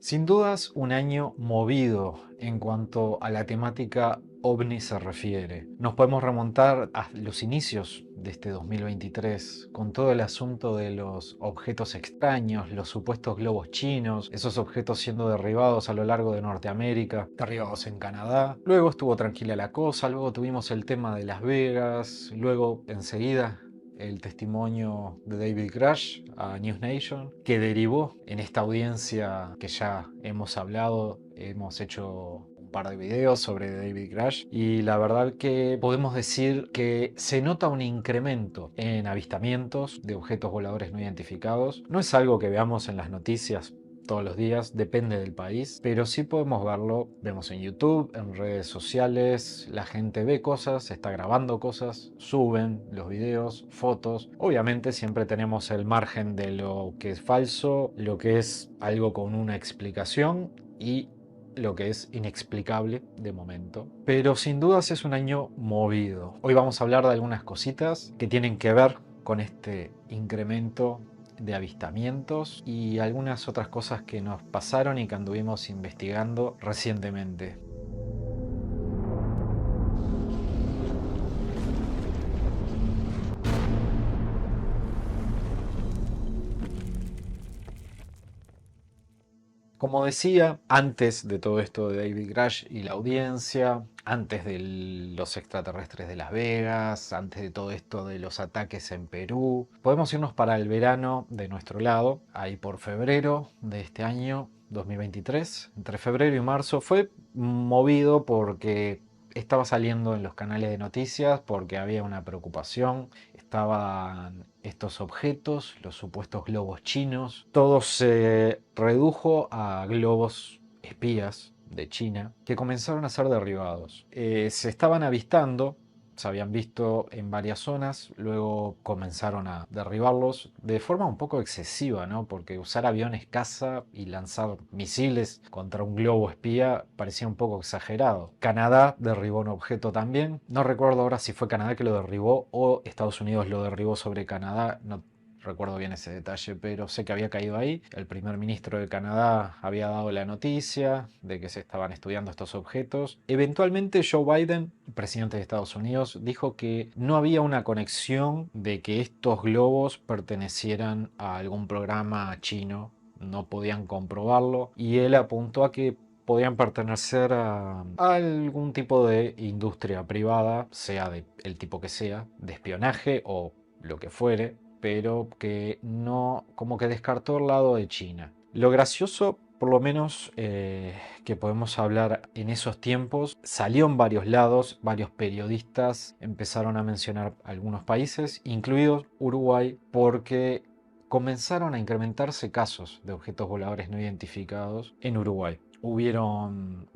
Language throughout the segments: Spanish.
Sin dudas, un año movido en cuanto a la temática ovni se refiere. Nos podemos remontar a los inicios de este 2023 con todo el asunto de los objetos extraños, los supuestos globos chinos, esos objetos siendo derribados a lo largo de Norteamérica, derribados en Canadá. Luego estuvo tranquila la cosa, luego tuvimos el tema de Las Vegas, luego enseguida el testimonio de David Grush a News Nation, que derivó en esta audiencia que ya hemos hablado, hemos hecho un par de videos sobre David Grush y la verdad que podemos decir que se nota un incremento en avistamientos de objetos voladores no identificados. No es algo que veamos en las noticias todos los días, depende del país, pero sí podemos verlo, vemos en YouTube, en redes sociales, la gente ve cosas, está grabando cosas, suben los videos, fotos. Obviamente siempre tenemos el margen de lo que es falso, lo que es algo con una explicación y lo que es inexplicable de momento. Pero sin dudas es un año movido. Hoy vamos a hablar de algunas cositas que tienen que ver con este incremento de avistamientos y algunas otras cosas que nos pasaron y que anduvimos investigando recientemente. Como decía, antes de todo esto de David Grush y la audiencia, antes de los extraterrestres de Las Vegas, antes de todo esto de los ataques en Perú, podemos irnos para el verano de nuestro lado, ahí por febrero de este año 2023. Entre febrero y marzo fue movido porque estaba saliendo en los canales de noticias, porque había una preocupación, estaban estos objetos, los supuestos globos chinos. Todo se redujo a globos espías de China que comenzaron a ser derribados. Se estaban avistando, se habían visto en varias zonas, luego comenzaron a derribarlos de forma un poco excesiva, ¿no? Porque usar aviones caza y lanzar misiles contra un globo espía parecía un poco exagerado. Canadá derribó un objeto también, no recuerdo ahora si fue Canadá que lo derribó o Estados Unidos lo derribó sobre Canadá, no recuerdo bien ese detalle, pero sé que había caído ahí. El primer ministro de Canadá había dado la noticia de que se estaban estudiando estos objetos. Eventualmente Joe Biden, presidente de Estados Unidos, dijo que no había una conexión de que estos globos pertenecieran a algún programa chino. No podían comprobarlo y él apuntó a que podían pertenecer a algún tipo de industria privada, sea del tipo que sea, de espionaje o lo que fuere, pero que no, como que descartó el lado de China. Lo gracioso, por lo menos que podemos hablar en esos tiempos, salió en varios lados, varios periodistas empezaron a mencionar algunos países, incluidos Uruguay, porque comenzaron a incrementarse casos de objetos voladores no identificados en Uruguay. Hubieron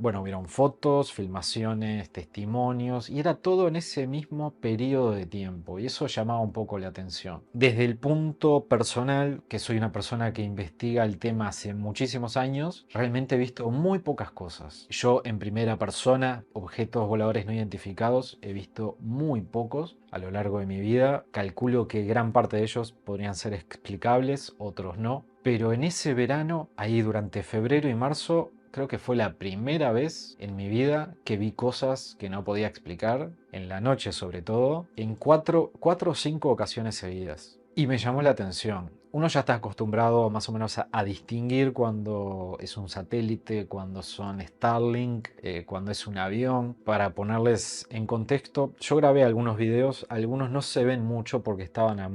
fotos, filmaciones, testimonios, y era todo en ese mismo periodo de tiempo, y eso llamaba un poco la atención. Desde el punto personal, que soy una persona que investiga el tema hace muchísimos años, realmente he visto muy pocas cosas. Yo en primera persona, objetos voladores no identificados, he visto muy pocos a lo largo de mi vida. Calculo que gran parte de ellos podrían ser explicables, otros no. Pero en ese verano, ahí durante febrero y marzo, creo que fue la primera vez en mi vida que vi cosas que no podía explicar, en la noche sobre todo, en cuatro o cinco ocasiones seguidas. Y me llamó la atención. Uno ya está acostumbrado más o menos a distinguir cuando es un satélite, cuando son Starlink, cuando es un avión. Para ponerles en contexto, yo grabé algunos videos, algunos no se ven mucho porque estaban a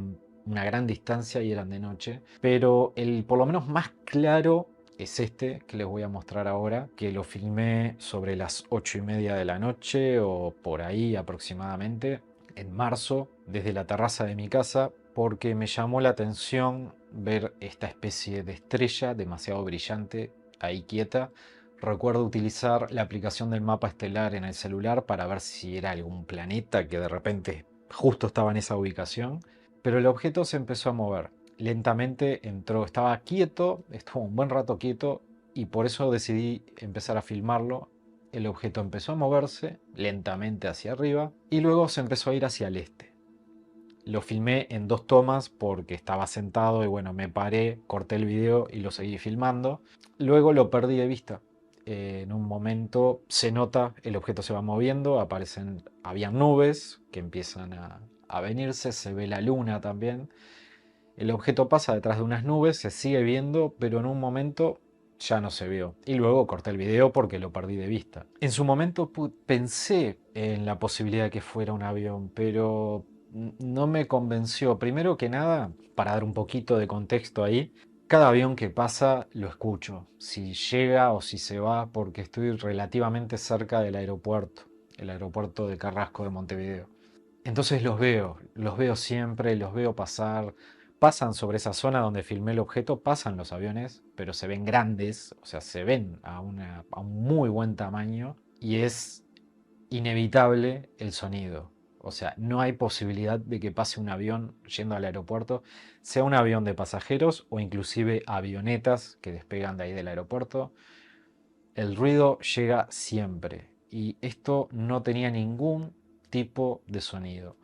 una gran distancia y eran de noche, pero el por lo menos más claro es este que les voy a mostrar ahora, que lo filmé sobre las 8:30 de la noche o por ahí aproximadamente, en marzo, desde la terraza de mi casa, porque me llamó la atención ver esta especie de estrella demasiado brillante ahí quieta. Recuerdo utilizar la aplicación del mapa estelar en el celular para ver si era algún planeta que de repente justo estaba en esa ubicación, pero el objeto se empezó a mover. Lentamente entró, estaba quieto, estuvo un buen rato quieto y por eso decidí empezar a filmarlo. El objeto empezó a moverse lentamente hacia arriba y luego se empezó a ir hacia el este. Lo filmé en 2 tomas porque estaba sentado y bueno, me paré, corté el video y lo seguí filmando. Luego lo perdí de vista. En un momento se nota, el objeto se va moviendo, habían nubes que empiezan a venirse, se ve la luna también. El objeto pasa detrás de unas nubes, se sigue viendo, pero en un momento ya no se vio. Y luego corté el video porque lo perdí de vista. En su momento pensé en la posibilidad de que fuera un avión, pero no me convenció. Primero que nada, para dar un poquito de contexto ahí, cada avión que pasa lo escucho, si llega o si se va, porque estoy relativamente cerca del aeropuerto, el aeropuerto de Carrasco de Montevideo. Entonces los veo siempre, los veo pasar, pasan sobre esa zona donde filmé el objeto, pasan los aviones, pero se ven grandes, o sea, se ven a un muy buen tamaño y es inevitable el sonido. O sea, no hay posibilidad de que pase un avión yendo al aeropuerto, sea un avión de pasajeros o inclusive avionetas que despegan de ahí del aeropuerto. El ruido llega siempre y esto no tenía ningún tipo de sonido.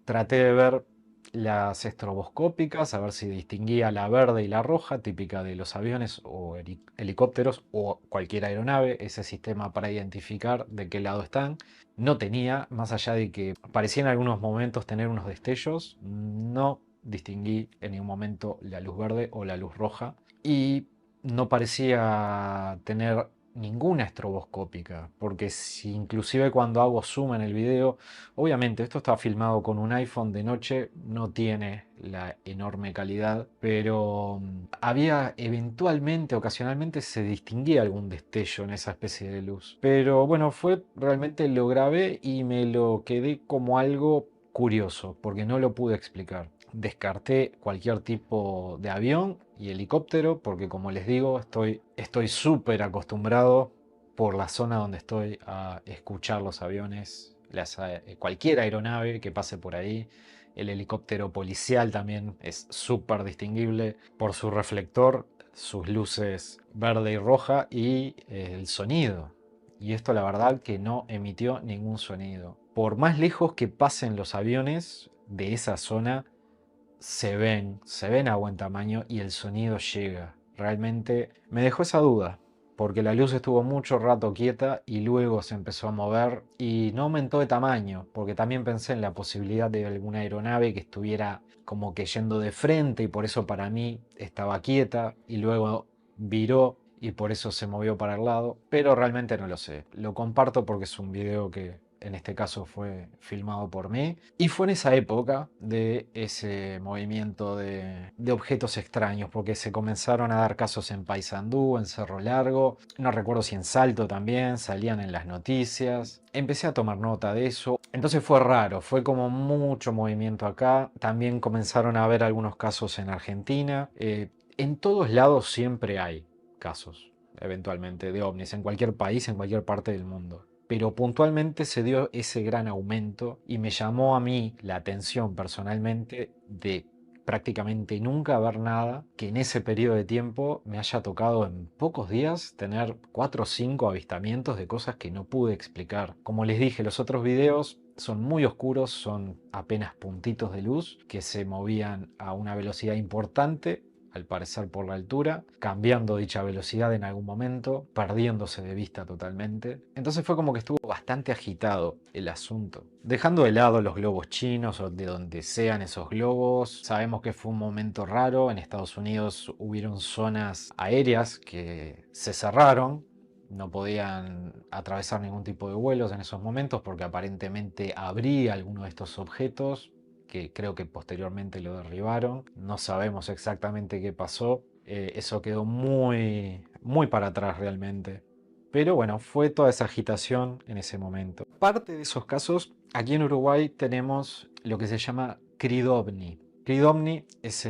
Traté de ver las estroboscópicas, a ver si distinguía la verde y la roja, típica de los aviones o helicópteros o cualquier aeronave, ese sistema para identificar de qué lado están. No tenía, más allá de que parecía en algunos momentos tener unos destellos, no distinguí en ningún momento la luz verde o la luz roja. Y no parecía tener ninguna estroboscópica, porque si inclusive cuando hago zoom en el video, obviamente esto está filmado con un iPhone de noche, no tiene la enorme calidad, pero había eventualmente, ocasionalmente se distinguía algún destello en esa especie de luz. Pero bueno, realmente lo grabé y me lo quedé como algo curioso, porque no lo pude explicar. Descarté cualquier tipo de avión y helicóptero porque como les digo estoy súper acostumbrado por la zona donde estoy a escuchar los aviones, cualquier aeronave que pase por ahí. El helicóptero policial también es súper distinguible por su reflector, sus luces verde y roja y el sonido. Y esto la verdad que no emitió ningún sonido. Por más lejos que pasen los aviones de esa zona, se ven a buen tamaño y el sonido llega. Realmente me dejó esa duda, porque la luz estuvo mucho rato quieta y luego se empezó a mover y no aumentó de tamaño, porque también pensé en la posibilidad de alguna aeronave que estuviera como que yendo de frente y por eso para mí estaba quieta y luego viró y por eso se movió para el lado, pero realmente no lo sé. Lo comparto porque es un video que en este caso fue filmado por mí, y fue en esa época de ese movimiento de objetos extraños, porque se comenzaron a dar casos en Paysandú, en Cerro Largo, no recuerdo si en Salto también, salían en las noticias. Empecé a tomar nota de eso, entonces fue raro, fue como mucho movimiento acá. También comenzaron a haber algunos casos en Argentina. En todos lados siempre hay casos, eventualmente, de ovnis, en cualquier país, en cualquier parte del mundo. Pero puntualmente se dio ese gran aumento y me llamó a mí la atención personalmente de prácticamente nunca ver nada que en ese periodo de tiempo me haya tocado en pocos días tener 4 o 5 avistamientos de cosas que no pude explicar. Como les dije, los otros videos son muy oscuros, son apenas puntitos de luz que se movían a una velocidad importante, al parecer por la altura, cambiando dicha velocidad en algún momento, perdiéndose de vista totalmente. Entonces fue como que estuvo bastante agitado el asunto. Dejando de lado los globos chinos o de donde sean esos globos, sabemos que fue un momento raro. En Estados Unidos hubieron zonas aéreas que se cerraron, no podían atravesar ningún tipo de vuelos en esos momentos porque aparentemente habría alguno de estos objetos, que creo que posteriormente lo derribaron. No sabemos exactamente qué pasó. Eso quedó muy para atrás realmente. Pero bueno, fue toda esa agitación en ese momento. Parte de esos casos, aquí en Uruguay tenemos lo que se llama CRIDOVNI. CRIDOVNI es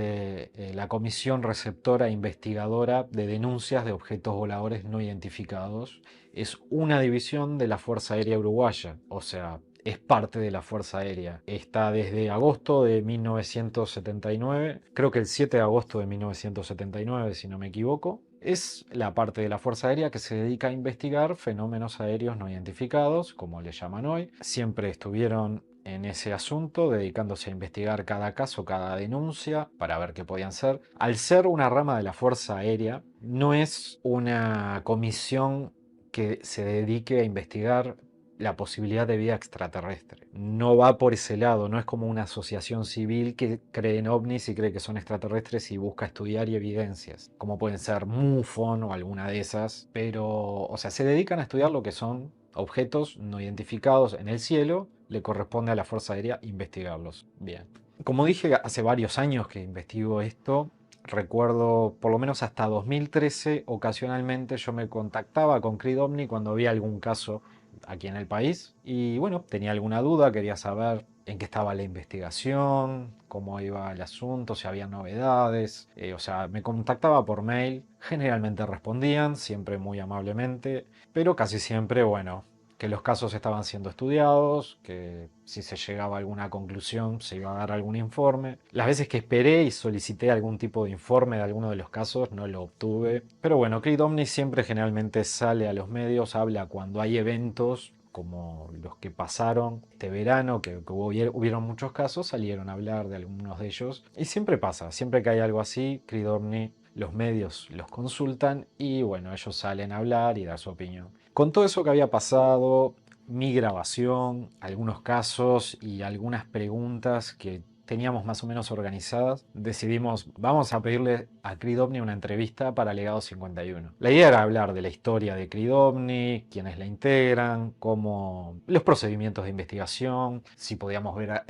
la Comisión Receptora e Investigadora de Denuncias de Objetos Voladores No Identificados. Es una división de la Fuerza Aérea Uruguaya, o sea, es parte de la Fuerza Aérea. Está desde agosto de 1979, creo que el 7 de agosto de 1979, si no me equivoco. Es la parte de la Fuerza Aérea que se dedica a investigar fenómenos aéreos no identificados, como le llaman hoy. Siempre estuvieron en ese asunto, dedicándose a investigar cada caso, cada denuncia, para ver qué podían ser. Al ser una rama de la Fuerza Aérea, no es una comisión que se dedique a investigar la posibilidad de vida extraterrestre. No va por ese lado, no es como una asociación civil que cree en ovnis y cree que son extraterrestres y busca estudiar y evidencias, como pueden ser MUFON o alguna de esas, pero, o sea, se dedican a estudiar lo que son objetos no identificados en el cielo, le corresponde a la Fuerza Aérea investigarlos. Bien. Como dije, hace varios años que investigo esto. Recuerdo, por lo menos hasta 2013, ocasionalmente yo me contactaba con Creed OVNI cuando había algún caso aquí en el país. Y bueno, tenía alguna duda, quería saber en qué estaba la investigación, cómo iba el asunto, si había novedades. O sea, me contactaba por mail, generalmente respondían, siempre muy amablemente, pero casi siempre, bueno, que los casos estaban siendo estudiados, que si se llegaba a alguna conclusión se iba a dar algún informe. Las veces que esperé y solicité algún tipo de informe de alguno de los casos no lo obtuve. Pero bueno, Creed OVNI siempre generalmente sale a los medios, habla cuando hay eventos como los que pasaron este verano, que hubieron muchos casos, salieron a hablar de algunos de ellos. Y siempre pasa, siempre que hay algo así, Creed OVNI, los medios los consultan y bueno, ellos salen a hablar y dar su opinión. Con todo eso que había pasado, mi grabación, algunos casos y algunas preguntas que teníamos más o menos organizadas, decidimos, vamos a pedirle a Creed OVNI una entrevista para Legado 51. La idea era hablar de la historia de Creed OVNI, quiénes la integran, cómo los procedimientos de investigación, si podíamos ver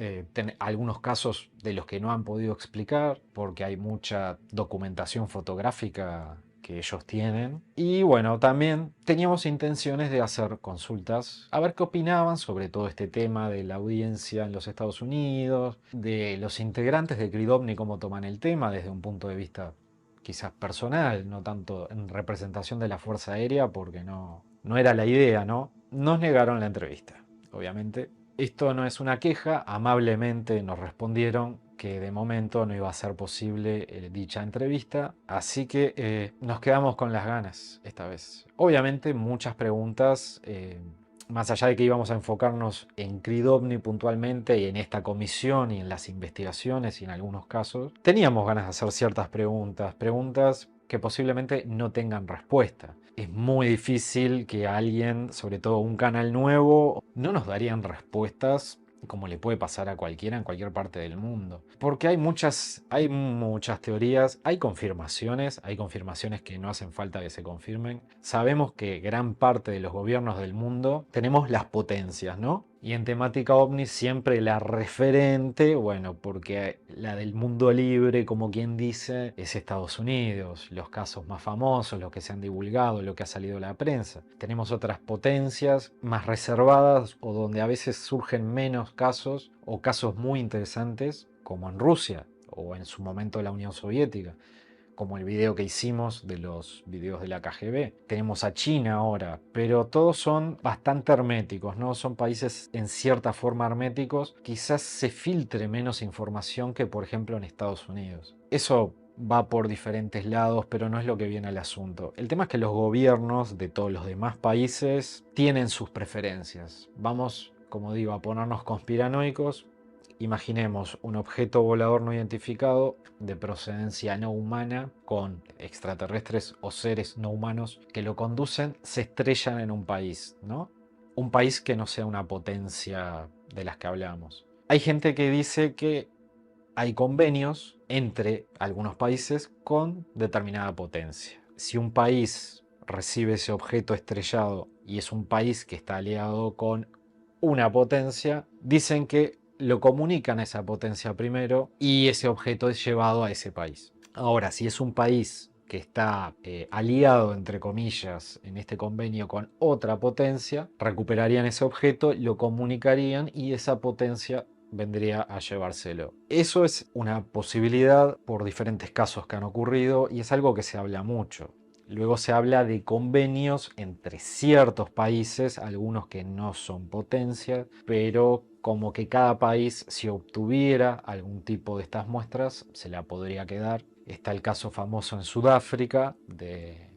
algunos casos de los que no han podido explicar, porque hay mucha documentación fotográfica que ellos tienen. Y bueno, también teníamos intenciones de hacer consultas, a ver qué opinaban sobre todo este tema de la audiencia en los Estados Unidos, de los integrantes de Creed OVNI, cómo toman el tema desde un punto de vista quizás personal, no tanto en representación de la Fuerza Aérea, porque no era la idea, ¿no? Nos negaron la entrevista, obviamente. Esto no es una queja, amablemente nos respondieron que de momento no iba a ser posible dicha entrevista, así que nos quedamos con las ganas esta vez. Obviamente muchas preguntas, más allá de que íbamos a enfocarnos en Creed OVNI puntualmente y en esta comisión y en las investigaciones y en algunos casos, teníamos ganas de hacer ciertas preguntas, preguntas que posiblemente no tengan respuesta. Es muy difícil que alguien, sobre todo un canal nuevo, no nos darían respuestas como le puede pasar a cualquiera en cualquier parte del mundo. Porque hay muchas teorías, hay confirmaciones que no hacen falta que se confirmen. Sabemos que gran parte de los gobiernos del mundo tenemos las potencias, ¿no? Y en temática ovni siempre la referente, bueno, porque la del mundo libre, como quien dice, es Estados Unidos. Los casos más famosos, los que se han divulgado, lo que ha salido de la prensa. Tenemos otras potencias más reservadas o donde a veces surgen menos casos o casos muy interesantes, como en Rusia o en su momento la Unión Soviética, como el video que hicimos de los videos de la KGB. Tenemos a China ahora, pero todos son bastante herméticos, ¿no? Son países en cierta forma herméticos. Quizás se filtre menos información que, por ejemplo, en Estados Unidos. Eso va por diferentes lados, pero no es lo que viene al asunto. El tema es que los gobiernos de todos los demás países tienen sus preferencias. Vamos, como digo, a ponernos conspiranoicos. Imaginemos un objeto volador no identificado de procedencia no humana con extraterrestres o seres no humanos que lo conducen, se estrellan en un país, ¿no? Un país que no sea una potencia de las que hablamos. Hay gente que dice que hay convenios entre algunos países con determinada potencia. Si un país recibe ese objeto estrellado y es un país que está aliado con una potencia, dicen que lo comunican a esa potencia primero y ese objeto es llevado a ese país. Ahora, si es un país que está aliado, entre comillas, en este convenio con otra potencia, recuperarían ese objeto, lo comunicarían y esa potencia vendría a llevárselo. Eso es una posibilidad por diferentes casos que han ocurrido y es algo que se habla mucho. Luego se habla de convenios entre ciertos países, algunos que no son potencias, pero como que cada país, si obtuviera algún tipo de estas muestras, se la podría quedar. Está el caso famoso en Sudáfrica de,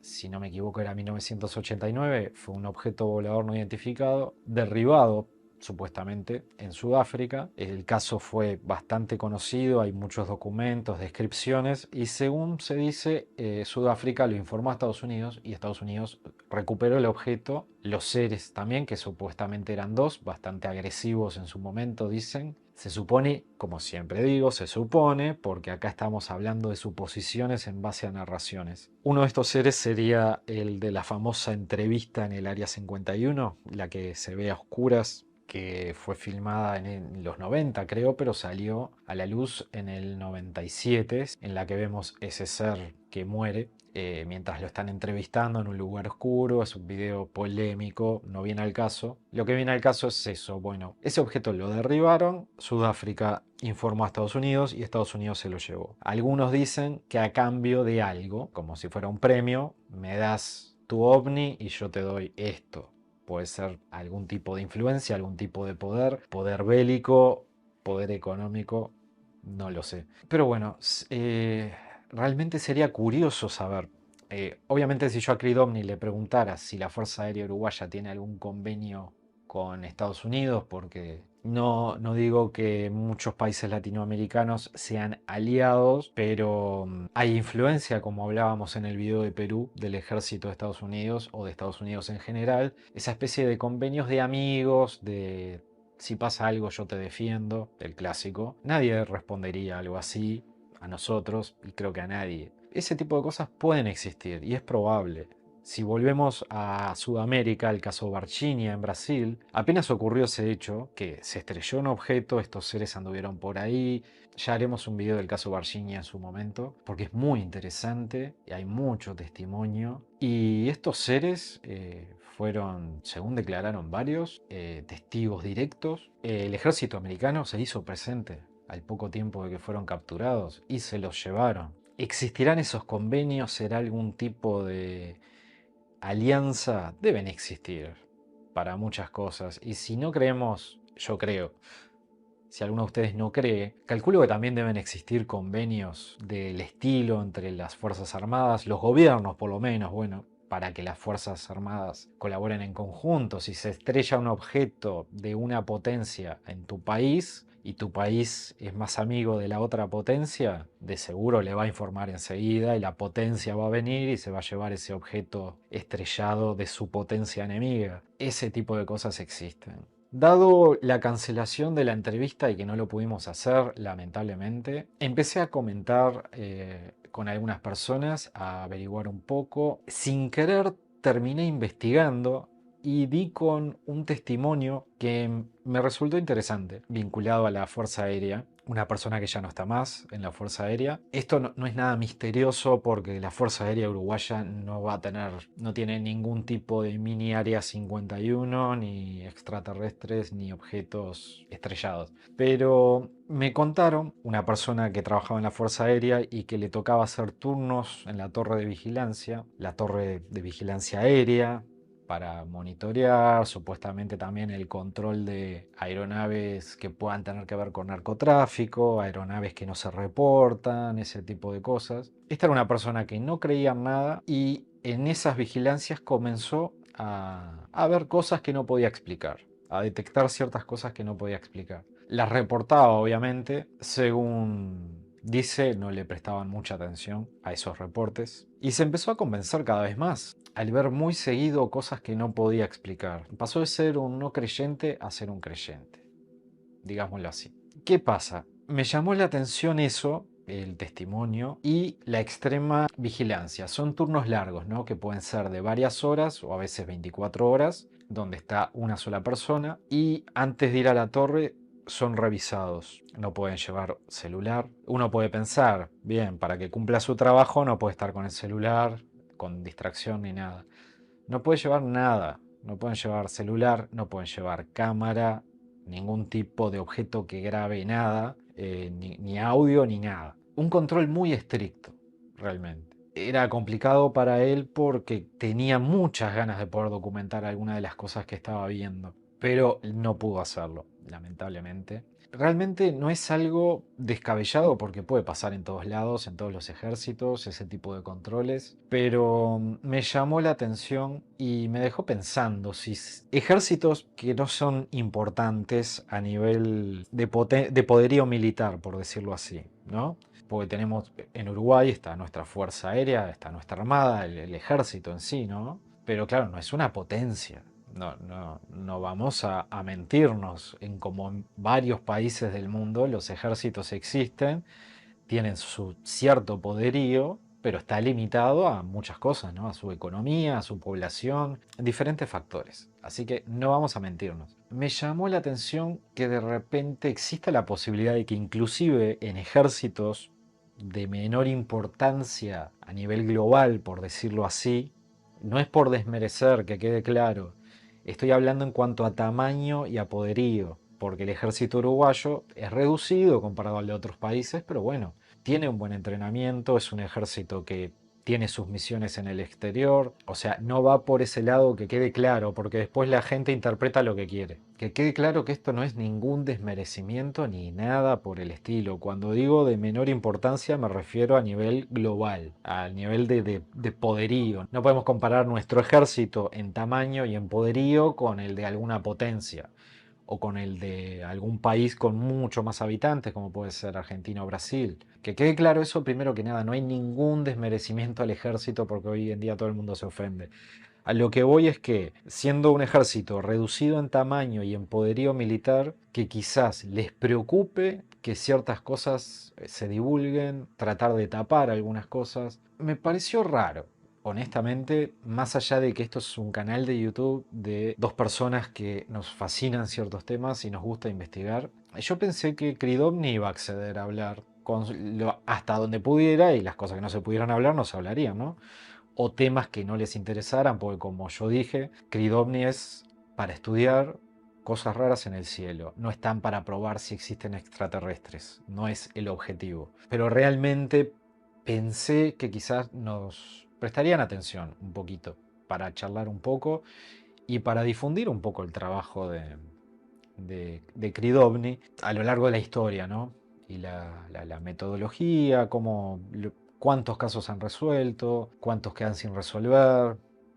si no me equivoco, era 1989, fue un objeto volador no identificado derribado supuestamente en Sudáfrica. El caso fue bastante conocido, hay muchos documentos, descripciones, y según se dice, Sudáfrica lo informó a Estados Unidos y Estados Unidos recuperó el objeto, los seres también, que supuestamente eran dos, bastante agresivos en su momento, dicen. Se supone, como siempre digo, se supone, porque acá estamos hablando de suposiciones en base a narraciones. Uno de estos seres sería el de la famosa entrevista en el Área 51, la que se ve a oscuras, que fue filmada en los 90 creo, pero salió a la luz en el 97, en la que vemos ese ser que muere mientras lo están entrevistando en un lugar oscuro. Es un video polémico, no viene al caso. Lo que viene al caso es eso, bueno, ese objeto lo derribaron, Sudáfrica informó a Estados Unidos y Estados Unidos se lo llevó. Algunos dicen que a cambio de algo, como si fuera un premio, me das tu ovni y yo te doy esto. Puede ser algún tipo de influencia, algún tipo de poder, poder bélico, poder económico, no lo sé. Pero bueno, realmente sería curioso saber. Obviamente si yo a Creed Omni le preguntara si la Fuerza Aérea Uruguaya tiene algún convenio con Estados Unidos, porque no digo que muchos países latinoamericanos sean aliados, pero hay influencia, como hablábamos en el video de Perú, del ejército de Estados Unidos o de Estados Unidos en general, esa especie de convenios de amigos, de si pasa algo yo te defiendo, el clásico. Nadie respondería algo así a nosotros, y creo que a nadie. Ese tipo de cosas pueden existir y es probable. Si volvemos a Sudamérica, el caso Varginha en Brasil, apenas ocurrió ese hecho, que se estrelló un objeto, estos seres anduvieron por ahí. Ya haremos un video del caso Varginha en su momento, porque es muy interesante y hay mucho testimonio. Y estos seres fueron, según declararon varios, testigos directos. El ejército americano se hizo presente al poco tiempo de que fueron capturados y se los llevaron. ¿Existirán esos convenios? ¿Será algún tipo de alianza? Deben existir para muchas cosas. Y si no creemos, yo creo. Si alguno de ustedes no cree, calculo que también deben existir convenios del estilo entre las Fuerzas Armadas, los gobiernos por lo menos, bueno, para que las Fuerzas Armadas colaboren en conjunto. Si se estrella un objeto de una potencia en tu país y tu país es más amigo de la otra potencia, de seguro le va a informar enseguida y la potencia va a venir y se va a llevar ese objeto estrellado de su potencia enemiga. Ese tipo de cosas existen. Dado la cancelación de la entrevista y que no lo pudimos hacer, lamentablemente, empecé a comentar con algunas personas, a averiguar un poco. Sin querer terminé investigando y di con un testimonio que me resultó interesante, vinculado a la Fuerza Aérea. Una persona que ya no está más en la Fuerza Aérea. Esto no es nada misterioso porque la Fuerza Aérea Uruguaya no va a tener, no tiene ningún tipo de mini Área 51, ni extraterrestres, ni objetos estrellados. Pero me contaron una persona que trabajaba en la Fuerza Aérea y que le tocaba hacer turnos en la torre de vigilancia, la torre de vigilancia aérea, para monitorear, supuestamente también el control de aeronaves que puedan tener que ver con narcotráfico, aeronaves que no se reportan, ese tipo de cosas. Esta era una persona que no creía en nada y en esas vigilancias comenzó a ver cosas que no podía explicar, a detectar ciertas cosas que no podía explicar. Las reportaba, obviamente, según dice, no le prestaban mucha atención a esos reportes y se empezó a convencer cada vez más al ver muy seguido cosas que no podía explicar. Pasó de ser un no creyente a ser un creyente, digámoslo así. ¿Qué pasa? Me llamó la atención eso, el testimonio y la extrema vigilancia. Son turnos largos, ¿no? Que pueden ser de varias horas o a veces 24 horas, donde está una sola persona y antes de ir a la torre son revisados. No pueden llevar celular. Uno puede pensar, bien, para que cumpla su trabajo no puede estar con el celular, con distracción ni nada. No puede llevar nada. No pueden llevar celular, no pueden llevar cámara, ningún tipo de objeto que grabe nada, ni audio ni nada. Un control muy estricto, realmente. Era complicado para él porque tenía muchas ganas de poder documentar alguna de las cosas que estaba viendo, pero no pudo hacerlo, lamentablemente. realmente no es algo descabellado porque puede pasar en todos lados, en todos los ejércitos, ese tipo de controles, pero me llamó la atención y me dejó pensando si ejércitos que no son importantes a nivel de poderío militar, por decirlo así, ¿no? Porque tenemos en Uruguay está nuestra Fuerza Aérea, está nuestra Armada, el ejército en sí, ¿no? Pero claro, no es una potencia. No vamos a mentirnos. En como en varios países del mundo los ejércitos existen, tienen su cierto poderío, pero está limitado a muchas cosas, ¿no? A su economía, a su población, diferentes factores. Así que no vamos a mentirnos. Me llamó la atención que de repente exista la posibilidad de que inclusive en ejércitos de menor importancia a nivel global, por decirlo así, no es por desmerecer, que quede claro, estoy hablando en cuanto a tamaño y a poderío, porque el ejército uruguayo es reducido comparado al de otros países, pero bueno, tiene un buen entrenamiento, es un ejército que tiene sus misiones en el exterior, o sea, no va por ese lado, que quede claro, porque después la gente interpreta lo que quiere. Que quede claro que esto no es ningún desmerecimiento ni nada por el estilo. Cuando digo de menor importancia me refiero a nivel global, al nivel de poderío. No podemos comparar nuestro ejército en tamaño y en poderío con el de alguna potencia o con el de algún país con mucho más habitantes, como puede ser Argentina o Brasil. Que quede claro eso primero que nada, no hay ningún desmerecimiento al ejército porque hoy en día todo el mundo se ofende. A lo que voy es que, siendo un ejército reducido en tamaño y en poderío militar, que quizás les preocupe que ciertas cosas se divulguen, tratar de tapar algunas cosas, me pareció raro. Honestamente, más allá de que esto es un canal de YouTube de dos personas que nos fascinan ciertos temas y nos gusta investigar, yo pensé que Cridovni iba a acceder a hablar hasta donde pudiera y las cosas que no se pudieran hablar no se hablarían, ¿no? O temas que no les interesaran, porque como yo dije, Cridovni es para estudiar cosas raras en el cielo, no están para probar si existen extraterrestres, no es el objetivo. Pero realmente pensé que quizás nos prestarían atención un poquito para charlar un poco y para difundir un poco el trabajo de Cridovni a lo largo de la historia, ¿no? Y la metodología, cuántos casos han resuelto, cuántos quedan sin resolver,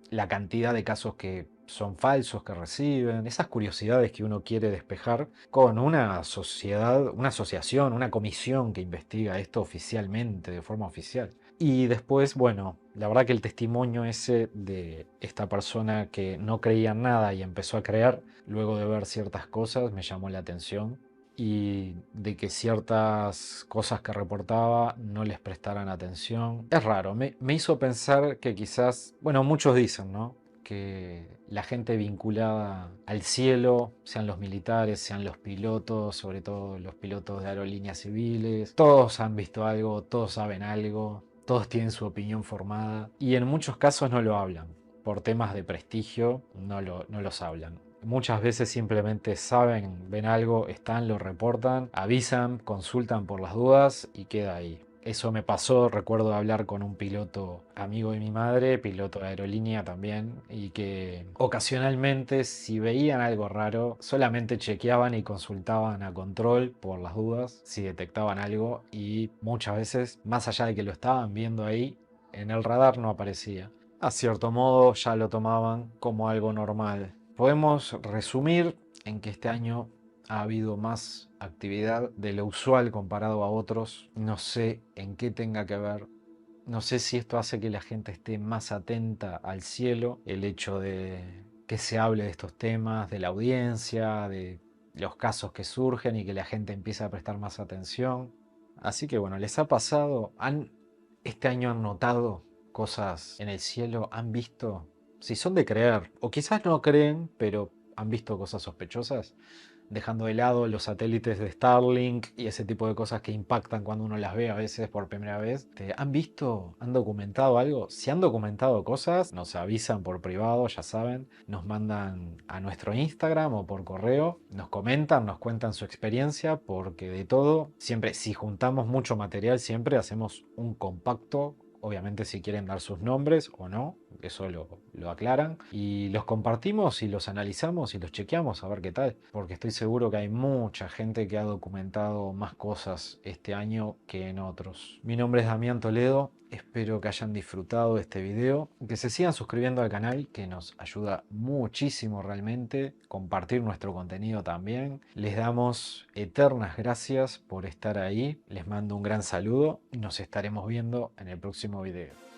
la cantidad de casos que son falsos que reciben, esas curiosidades que uno quiere despejar con una sociedad, una asociación, una comisión que investiga esto oficialmente, de forma oficial. Y después, bueno, la verdad que el testimonio ese de esta persona que no creía en nada y empezó a creer luego de ver ciertas cosas me llamó la atención y de que ciertas cosas que reportaba no les prestaran atención. Es raro, me hizo pensar que quizás, bueno, muchos dicen, ¿no? Que la gente vinculada al cielo, sean los militares, sean los pilotos, sobre todo los pilotos de aerolíneas civiles, todos han visto algo, todos saben algo, todos tienen su opinión formada y en muchos casos no lo hablan. Por temas de prestigio no los hablan. Muchas veces simplemente saben, ven algo, están, lo reportan, avisan, consultan por las dudas y queda ahí. Eso me pasó, recuerdo hablar con un piloto amigo de mi madre, piloto de aerolínea también, y que ocasionalmente si veían algo raro, solamente chequeaban y consultaban a control por las dudas, si detectaban algo, y muchas veces, más allá de que lo estaban viendo ahí, en el radar no aparecía. A cierto modo ya lo tomaban como algo normal. Podemos resumir en que este año ha habido más actividad de lo usual comparado a otros. No sé en qué tenga que ver. No sé si esto hace que la gente esté más atenta al cielo, el hecho de que se hable de estos temas, de la audiencia, de los casos que surgen y que la gente empiece a prestar más atención. Así que bueno, ¿les ha pasado? Este año han notado cosas en el cielo? ¿Han visto? Si son de creer, o quizás no creen, pero han visto cosas sospechosas, dejando de lado los satélites de Starlink y ese tipo de cosas que impactan cuando uno las ve a veces por primera vez. ¿Han visto? ¿Han documentado algo? Si han documentado cosas, nos avisan por privado, ya saben, nos mandan a nuestro Instagram o por correo, nos comentan, nos cuentan su experiencia, porque de todo, siempre, si juntamos mucho material, siempre hacemos un compacto. Obviamente si quieren dar sus nombres o no, eso lo aclaran. Y los compartimos y los analizamos y los chequeamos a ver qué tal. Porque estoy seguro que hay mucha gente que ha documentado más cosas este año que en otros. Mi nombre es Damián Toledo. Espero que hayan disfrutado de este video, que se sigan suscribiendo al canal, que nos ayuda muchísimo realmente, compartir nuestro contenido también. Les damos eternas gracias por estar ahí, les mando un gran saludo y nos estaremos viendo en el próximo video.